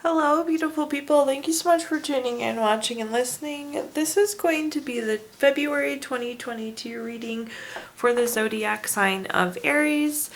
Hello, beautiful people. Thank you so much for tuning in, watching, and listening. This is going to be the February 2022 reading for the zodiac sign of Aries.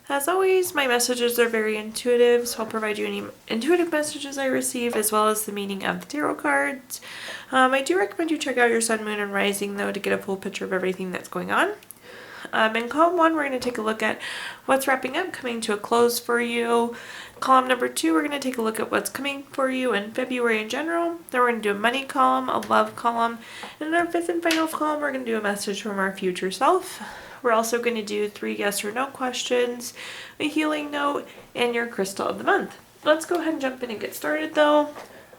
As always, my messages are very intuitive, so I'll provide you any intuitive messages I receive as well as the meaning of the tarot cards. I do recommend you check out your sun, moon, and rising, though, to get a full picture of everything that's going on. In column 1, we're going to take a look at what's wrapping up, coming to a close for you. Column number 2, we're going to take a look at what's coming for you in February in general. Then we're going to do a money column, a love column, and in our 5th and final column, we're going to do a message from our future self. We're also going to do 3 yes or no questions, a healing note, and your crystal of the month. Let's go ahead and jump in and get started, though.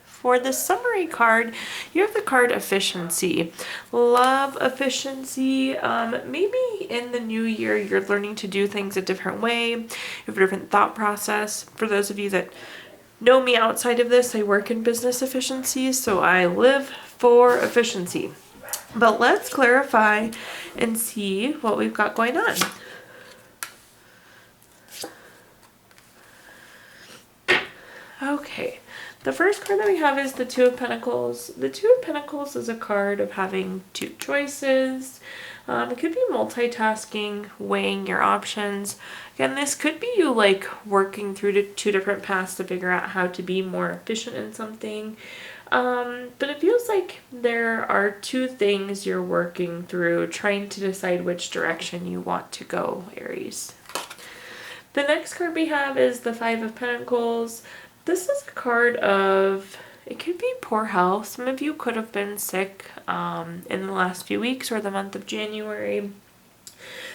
For the summary card, you have the card efficiency. Love efficiency. Maybe in the new year, you're learning to do things a different way. You have a different thought process. For those of you that know me outside of this, I work in business efficiency, so I live for efficiency. But let's clarify and see what we've got going on. Okay. The first card that we have is the Two of Pentacles. The Two of Pentacles is a card of having 2 choices. It could be multitasking, weighing your options. Again, this could be you like working through 2 different paths to figure out how to be more efficient in something. But it feels like there are 2 things you're working through, trying to decide which direction you want to go, Aries. The next card we have is the Five of Pentacles. This is a card of, it could be poor health. Some of you could have been sick in the last few weeks or the month of January.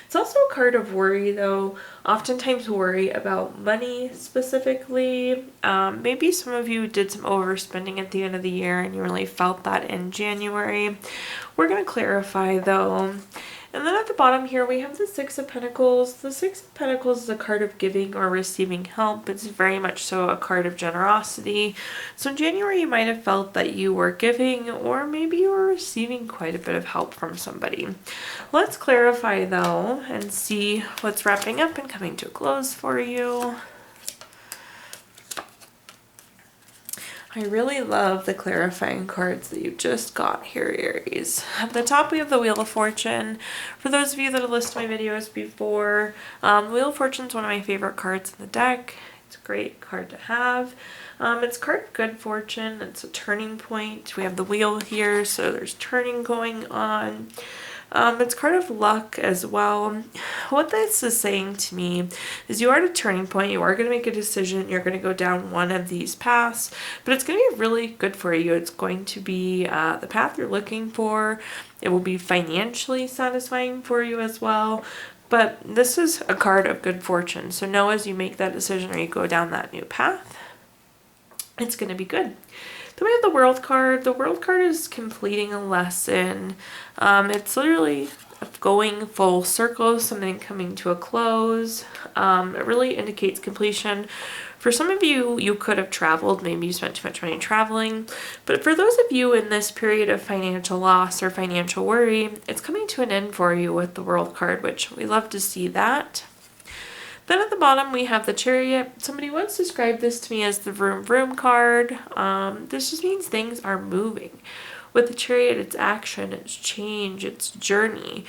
It's also a card of worry, though. Oftentimes worry about money specifically. Maybe some of you did some overspending at the end of the year and you really felt that in January. We're going to clarify, though. And then at the bottom here, we have the Six of Pentacles. The Six of Pentacles is a card of giving or receiving help. It's very much so a card of generosity. So in January, you might have felt that you were giving, or maybe you were receiving quite a bit of help from somebody. Let's clarify, though, and see what's wrapping up and coming to a close for you. I really love the clarifying cards that you just got here, Aries. At the top, we have the Wheel of Fortune. For those of you that have listened to my videos before, the Wheel of Fortune is one of my favorite cards in the deck. It's a great card to have. It's a card of good fortune. It's a turning point. We have the wheel here, so there's turning going on. It's card of luck as well. What this is saying to me is you are at a turning point. You are going to make a decision. You're going to go down one of these paths, but it's going to be really good for you. It's going to be the path you're looking for. It will be financially satisfying for you as well. But this is a card of good fortune. So know as you make that decision or you go down that new path, it's going to be good. Then we have the World card. The World card is completing a lesson. It's literally going full circle, something coming to a close. It really indicates completion. For some of you, you could have traveled. Maybe you spent too much money traveling. But for those of you in this period of financial loss or financial worry, it's coming to an end for you with the World card, which we love to see that. Then at the bottom, we have the Chariot. Somebody once described this to me as the vroom vroom card. This just means things are moving. With the Chariot, it's action, it's change, it's journey,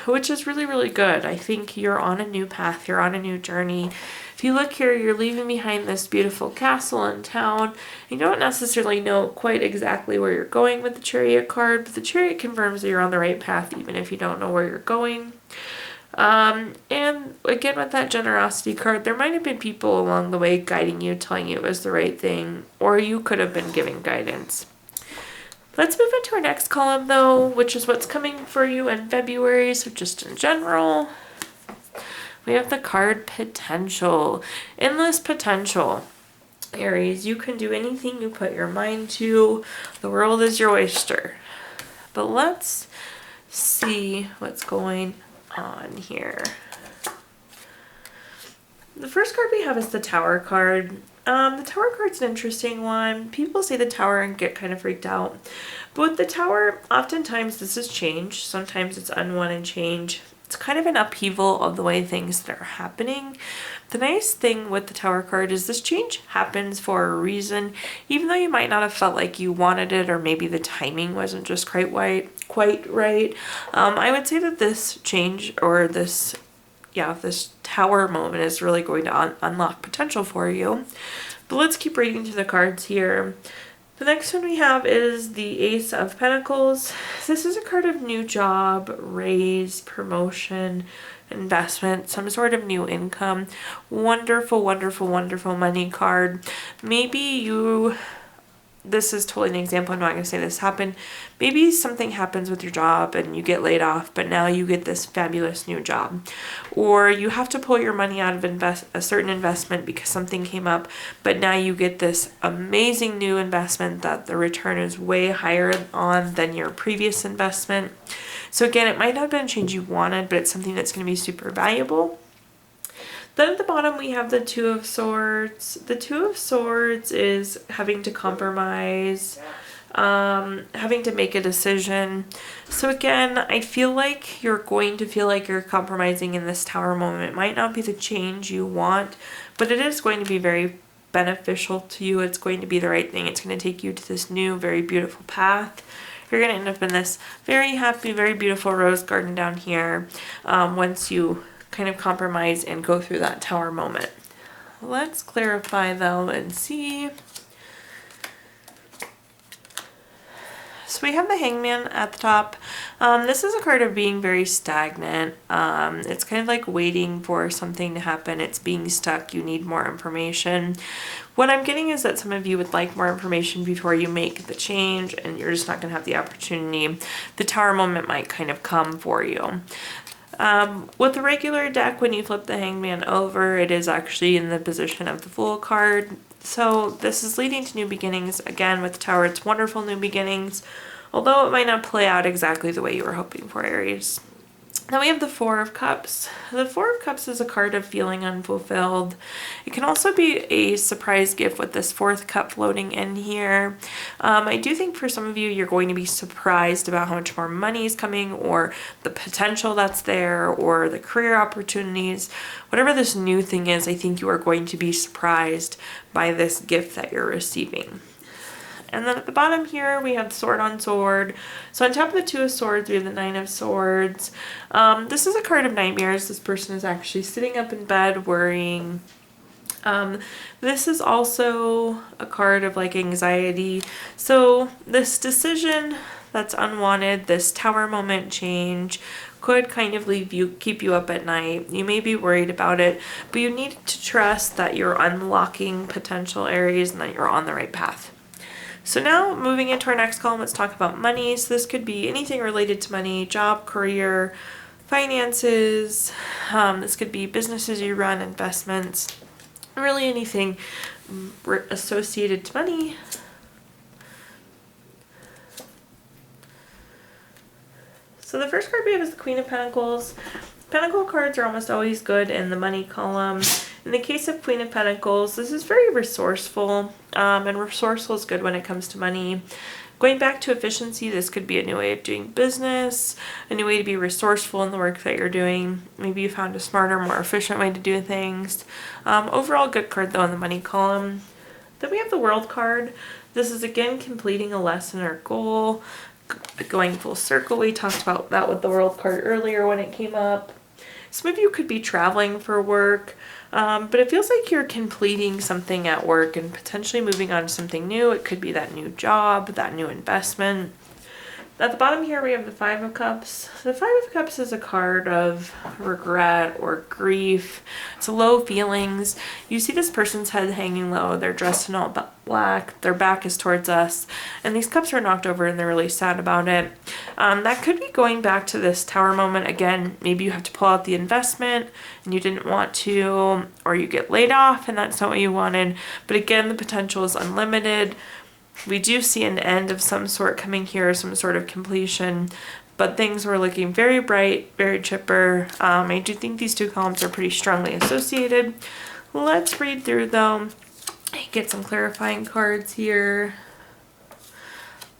which is really, really good. I think you're on a new path. You're on a new journey. If you look here, you're leaving behind this beautiful castle in town. You don't necessarily know quite exactly where you're going with the Chariot card, but the Chariot confirms that you're on the right path, even if you don't know where you're going. And again, with that generosity card, there might have been people along the way guiding you, telling you it was the right thing, or you could have been giving guidance. Let's move into our next column, though, which is what's coming for you in February. So just in general, we have the card Potential. Endless potential. Aries, you can do anything you put your mind to. The world is your oyster. But let's see what's going on here. The first card we have is the Tower card. The Tower card's an interesting one. People say the Tower and get kind of freaked out. But with the Tower, oftentimes this is change. Sometimes it's unwanted change. It's kind of an upheaval of the way things that are happening. The nice thing with the Tower card is this change happens for a reason, even though you might not have felt like you wanted it, or maybe the timing wasn't just quite right. I would say that this change, or this Tower moment, is really going to unlock potential for you. But let's keep reading through the cards here. The next one we have is the Ace of Pentacles. This is a card of new job, raise, promotion, investment, some sort of new income. Wonderful, wonderful, wonderful money card. Maybe this is totally an example, I'm not going to say this happened. Maybe something happens with your job and you get laid off, but now you get this fabulous new job. Or you have to pull your money out of a certain investment because something came up, but now you get this amazing new investment that the return is way higher on than your previous investment. So again, it might not have been a change you wanted, but it's something that's going to be super valuable. Then at the bottom we have the Two of Swords. The Two of Swords is having to compromise, having to make a decision. So again, I feel like you're going to feel like you're compromising in this Tower moment. It might not be the change you want, but it is going to be very beneficial to you. It's going to be the right thing. It's going to take you to this new, very beautiful path. You're going to end up in this very happy, very beautiful rose garden down here once you kind of compromise and go through that Tower moment. Let's clarify though and see. So we have the Hangman at the top. This is a card of being very stagnant. It's kind of like waiting for something to happen. It's being stuck. You need more information. What I'm getting is that some of you would like more information before you make the change, and you're just not going to have the opportunity. The Tower moment might kind of come for you. With the regular deck, when you flip the Hangman over, it is actually in the position of the Fool card. So this is leading to new beginnings. Again, with the Tower, it's wonderful new beginnings, although it might not play out exactly the way you were hoping for, Aries. Then we have the Four of Cups. The Four of Cups is a card of feeling unfulfilled. It can also be a surprise gift with this fourth cup floating in here. I do think for some of you, you're going to be surprised about how much more money is coming, or the potential that's there, or the career opportunities. Whatever this new thing is, I think you are going to be surprised by this gift that you're receiving. And then at the bottom here, we have Sword on Sword. So on top of the Two of Swords, we have the Nine of Swords. This is a card of nightmares. This person is actually sitting up in bed worrying. This is also a card of like anxiety. So this decision that's unwanted, this Tower moment change, could kind of keep you up at night. You may be worried about it, but you need to trust that you're unlocking potential areas and that you're on the right path. So now moving into our next column, let's talk about money. So this could be anything related to money, job, career, finances. This could be businesses you run, investments, really anything associated to money. So the first card we have is the Queen of Pentacles. Pentacle cards are almost always good in the money column. In the case of Queen of Pentacles, this is very resourceful, and resourceful is good when it comes to money. Going back to efficiency, this could be a new way of doing business, a new way to be resourceful in the work that you're doing. Maybe you found a smarter, more efficient way to do things. Overall, good card though in the money column. Then we have the World card. This is again completing a lesson or goal, going full circle. We talked about that with the World card earlier when it came up. Some of you could be traveling for work, but it feels like you're completing something at work and potentially moving on to something new. It could be that new job, that new investment. At the bottom here, we have the Five of Cups. The Five of Cups is a card of regret or grief. It's low feelings. You see this person's head hanging low. They're dressed in all black. Their back is towards us. And these cups are knocked over and they're really sad about it. That could be going back to this Tower moment. Again, maybe you have to pull out the investment and you didn't want to, or you get laid off and that's not what you wanted. But again, the potential is unlimited. We do see an end of some sort coming here, some sort of completion, but things were looking very bright, very chipper. I do think these two columns are pretty strongly associated. Let's read through though, get some clarifying cards here.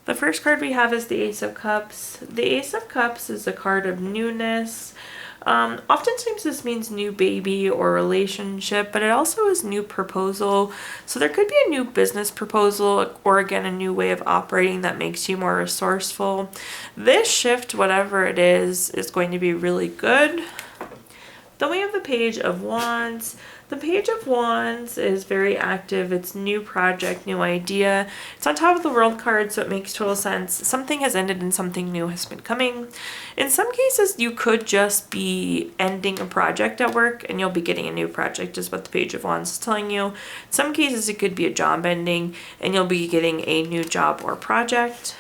The first card we have is the Ace of Cups. The Ace of Cups is a card of newness, Oftentimes this means new baby or relationship, but it also is new proposal. So there could be a new business proposal or again, a new way of operating that makes you more resourceful. This shift, whatever it is going to be really good. Then we have the Page of Wands. The Page of Wands is very active. It's new project, new idea. It's on top of the World card, so it makes total sense. Something has ended and something new has been coming. In some cases, you could just be ending a project at work and you'll be getting a new project, is what the Page of Wands is telling you. In some cases, it could be a job ending and you'll be getting a new job or project.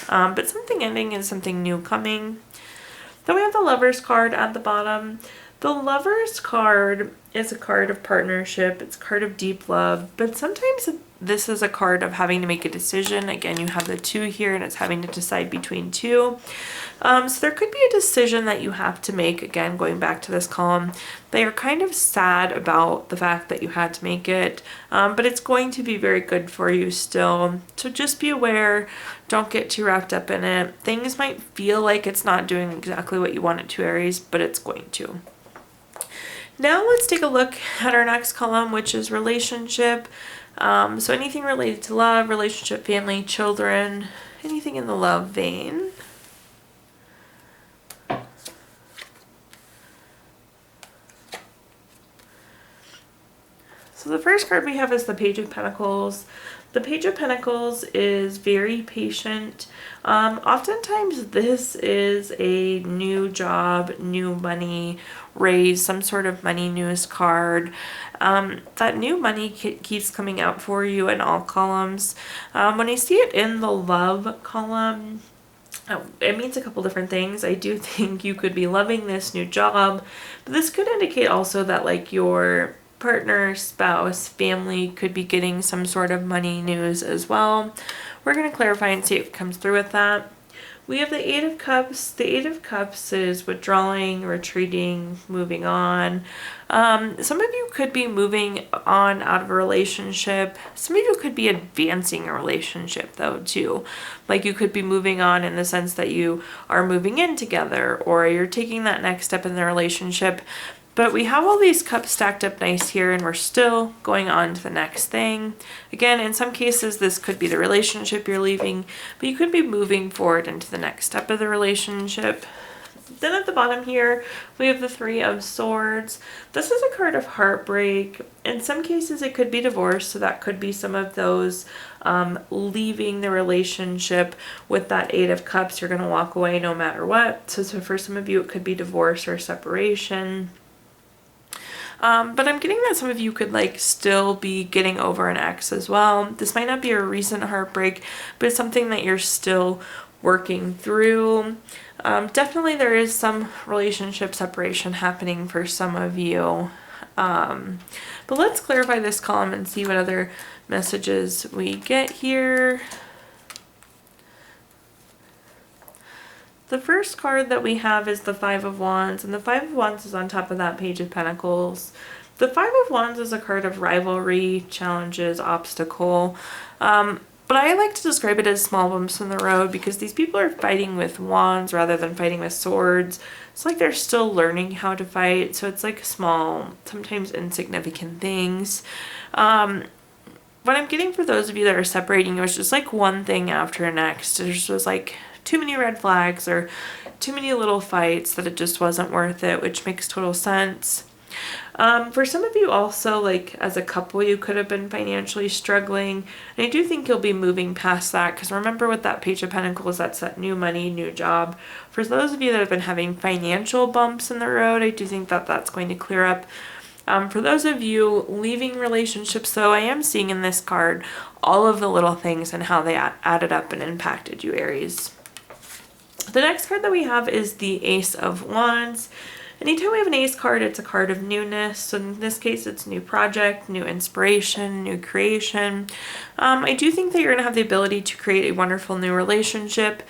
But something ending and something new coming. Then we have the Lovers card at the bottom. The Lovers card is a card of partnership. It's a card of deep love, but sometimes this is a card of having to make a decision. Again, you have the 2 here and it's having to decide between 2. So there could be a decision that you have to make. Again, going back to this column, they are kind of sad about the fact that you had to make it, but it's going to be very good for you still. So just be aware, don't get too wrapped up in it. Things might feel like it's not doing exactly what you want it to, Aries, but it's going to. Now let's take a look at our next column, which is relationship. So anything related to love, relationship, family, children, anything in the love vein. So the first card we have is the Page of Pentacles. The Page of Pentacles is very patient. Oftentimes this is a new job, new money, raise, some sort of money news card. That new money keeps coming out for you in all columns. When I see it in the love column, it means a couple different things. I do think you could be loving this new job, but this could indicate also that like your partner, spouse, family could be getting some sort of money news as well. We're going to clarify and see if it comes through with that. We have the 8 of Cups. The 8 of Cups is withdrawing, retreating, moving on. Some of you could be moving on out of a relationship. Some of you could be advancing a relationship though too. Like you could be moving on in the sense that you are moving in together or you're taking that next step in the relationship. But we have all these cups stacked up nice here and we're still going on to the next thing. Again, in some cases, this could be the relationship you're leaving, but you could be moving forward into the next step of the relationship. Then at the bottom here, we have the 3 of Swords. This is a card of heartbreak. In some cases, it could be divorce, so that could be some of those leaving the relationship. With that 8 of Cups, you're going to walk away no matter what. So for some of you, it could be divorce or separation. But I'm getting that some of you could like still be getting over an ex as well. This might not be a recent heartbreak, but it's something that you're still working through. Definitely there is some relationship separation happening for some of you. But let's clarify this column and see what other messages we get here. The first card that we have is the 5 of Wands, and the 5 of Wands is on top of that Page of Pentacles. The 5 of Wands is a card of rivalry, challenges, obstacle, but I like to describe it as small bumps in the road because these people are fighting with wands rather than fighting with swords. It's like they're still learning how to fight, so it's like small, sometimes insignificant things. What I'm getting for those of you that are separating, it was just like one thing after next. It just was like too many red flags or too many little fights that it just wasn't worth it, which makes total sense. For some of you also, like as a couple, you could have been financially struggling. And I do think you'll be moving past that because remember with that Page of Pentacles, that's that new money, new job. For those of you that have been having financial bumps in the road, I do think that that's going to clear up. For those of you leaving relationships, though, I am seeing in this card all of the little things and how they added up and impacted you, Aries. The next card that we have is the Ace of Wands. Anytime we have an ace card, it's a card of newness. So in this case, it's new project, new inspiration, new creation. I do think that you're going to have the ability to create a wonderful new relationship.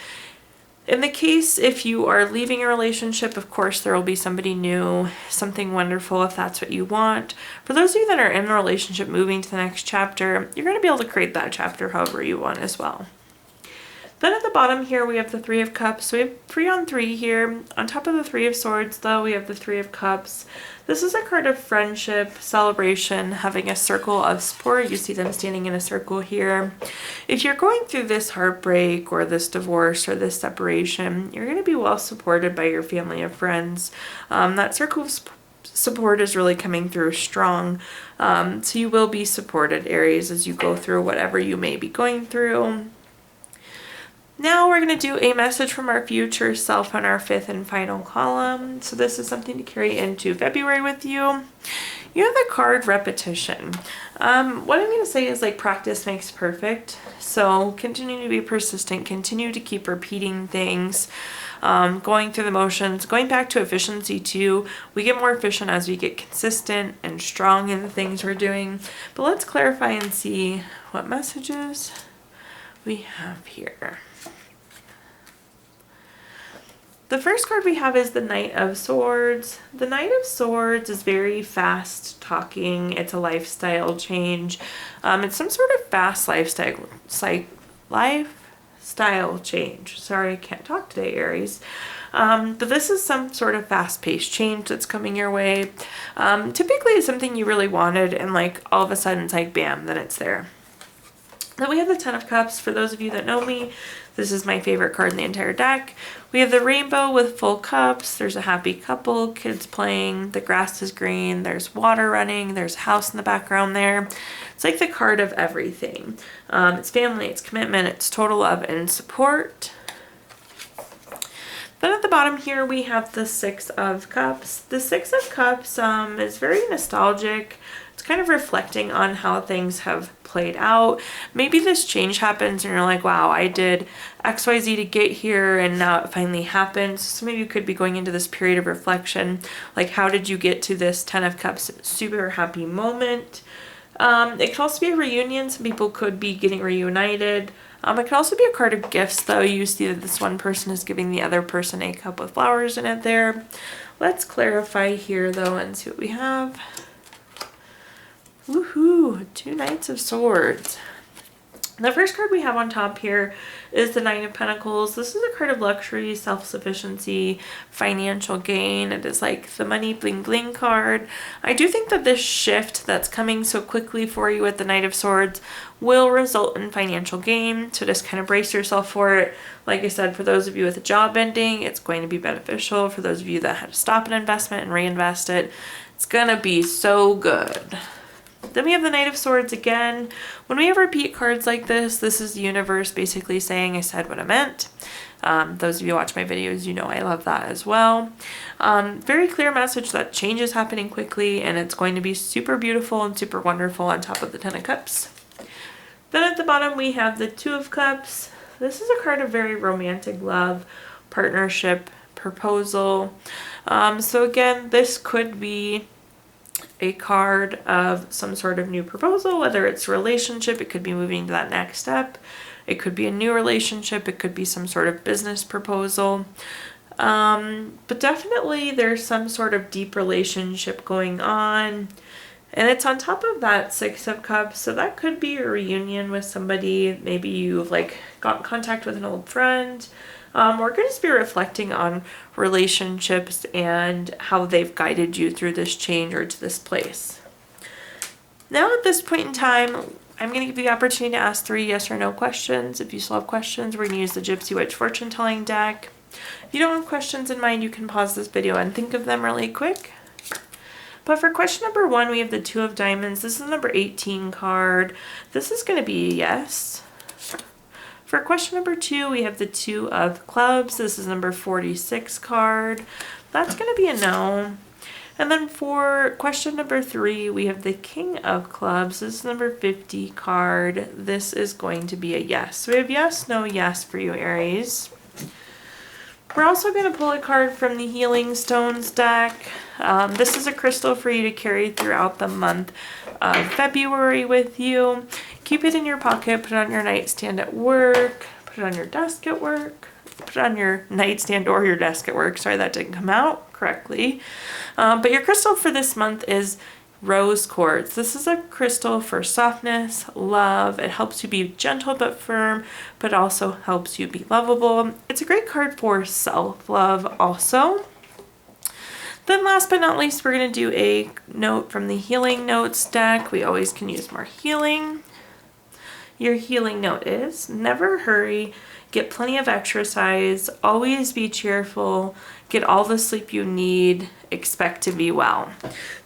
In the case, if you are leaving a relationship, of course, there will be somebody new, something wonderful if that's what you want. For those of you that are in a relationship moving to the next chapter, you're going to be able to create that chapter however you want as well. Then at the bottom here, we have the Three of Cups. So we have 3 on 3 here. On top of the Three of Swords, though, we have the Three of Cups. This is a card of friendship, celebration, having a circle of support. You see them standing in a circle here. If you're going through this heartbreak or this divorce or this separation, you're going to be well supported by your family and friends. That circle of support is really coming through strong. So you will be supported, Aries, as you go through whatever you may be going through. Now we're going to do a message from our future self on our 5th and final column. So this is something to carry into February with you. You have the card repetition. What I'm going to say is like practice makes perfect. So continue to be persistent, continue to keep repeating things, going through the motions, going back to efficiency too. We get more efficient as we get consistent and strong in the things we're doing. But let's clarify and see what messages we have here. The first card we have is the Knight of Swords. The Knight of Swords is very fast talking. It's a lifestyle change. It's some sort of fast lifestyle change. Sorry, I can't talk today, Aries. But this is some sort of fast-paced change that's coming your way. Typically it's something you really wanted and like all of a sudden it's like bam, then it's there. Then we have the Ten of Cups. For those of you that know me, this is my favorite card in the entire deck. We have the rainbow with full cups. There's a happy couple, kids playing, the grass is green, there's water running, there's a house in the background there. It's like the card of everything. It's family, it's commitment, it's total love and support. Then at the bottom here, we have the Six of Cups. The Six of Cups is very nostalgic. It's kind of reflecting on how things have played out. Maybe this change happens and you're like, wow, I did XYZ to get here and now it finally happened. So maybe you could be going into this period of reflection. Like, how did you get to this Ten of Cups super happy moment? It could also be a reunion. Some people could be getting reunited. It could also be a card of gifts, though. You see that this one person is giving the other person a cup with flowers in it there. Let's clarify here, though, and see what we have. Woohoo! 2 Knights of Swords. The first card we have on top here is the Nine of Pentacles. This is a card of luxury, self-sufficiency, financial gain. It is like the money bling bling card. I do think that this shift that's coming so quickly for you with the Knight of Swords will result in financial gain. So just kind of brace yourself for it. Like I said, for those of you with a job ending, it's going to be beneficial. For those of you that had to stop an investment and reinvest it, it's going to be so good. Then we have the Knight of Swords again. When we have repeat cards like this is the universe basically saying I said what I meant. Those of you who watch my videos, you know I love that as well. Very clear message that change is happening quickly and it's going to be super beautiful and super wonderful on top of the Ten of Cups. Then at the bottom we have the Two of Cups. This is a card of very romantic love, partnership, proposal. So again, this could be a card of some sort of new proposal, whether it's a relationship, it could be moving to that next step, it could be a new relationship, it could be some sort of business proposal. But definitely there's some sort of deep relationship going on. And it's on top of that Six of Cups, so that could be a reunion with somebody. Maybe you've like got in contact with an old friend. We're going to just be reflecting on relationships and how they've guided you through this change or to this place. Now at this point in time, I'm going to give you the opportunity to ask 3 yes or no questions. If you still have questions, we're going to use the Gypsy Witch fortune telling deck. If you don't have questions in mind, you can pause this video and think of them really quick. But for question number 1, we have the Two of Diamonds. This is the number 18 card. This is going to be a yes. For question number 2, we have the Two of Clubs. This is number 46 card. That's going to be a no. And then for question number 3, we have the King of Clubs. This is number 50 card. This is going to be a yes. So we have yes, no, yes for you, Aries. We're also going to pull a card from the Healing Stones deck. This is a crystal for you to carry throughout the month of February with you. Keep it in your pocket, put it on your nightstand at work, put it on your desk at work, put it on your nightstand or your desk at work. Sorry, that didn't come out correctly. But your crystal for this month is Rose Quartz. This is a crystal for softness, love. It helps you be gentle but firm, but also helps you be lovable. It's a great card for self-love also. Then last but not least, we're going to do a note from the Healing Notes deck. We always can use more healing. Your healing note is: never hurry, get plenty of exercise, always be cheerful, get all the sleep you need, expect to be well.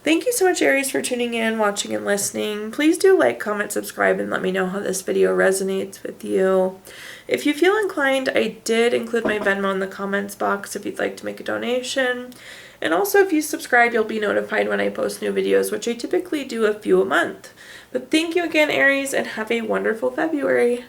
Thank you so much, Aries, for tuning in, watching, and listening. Please do like, comment, subscribe, and let me know how this video resonates with you. If you feel inclined, I did include my Venmo in the comments box if you'd like to make a donation. And also, if you subscribe, you'll be notified when I post new videos, which I typically do a few a month. But thank you again, Aries, and have a wonderful February.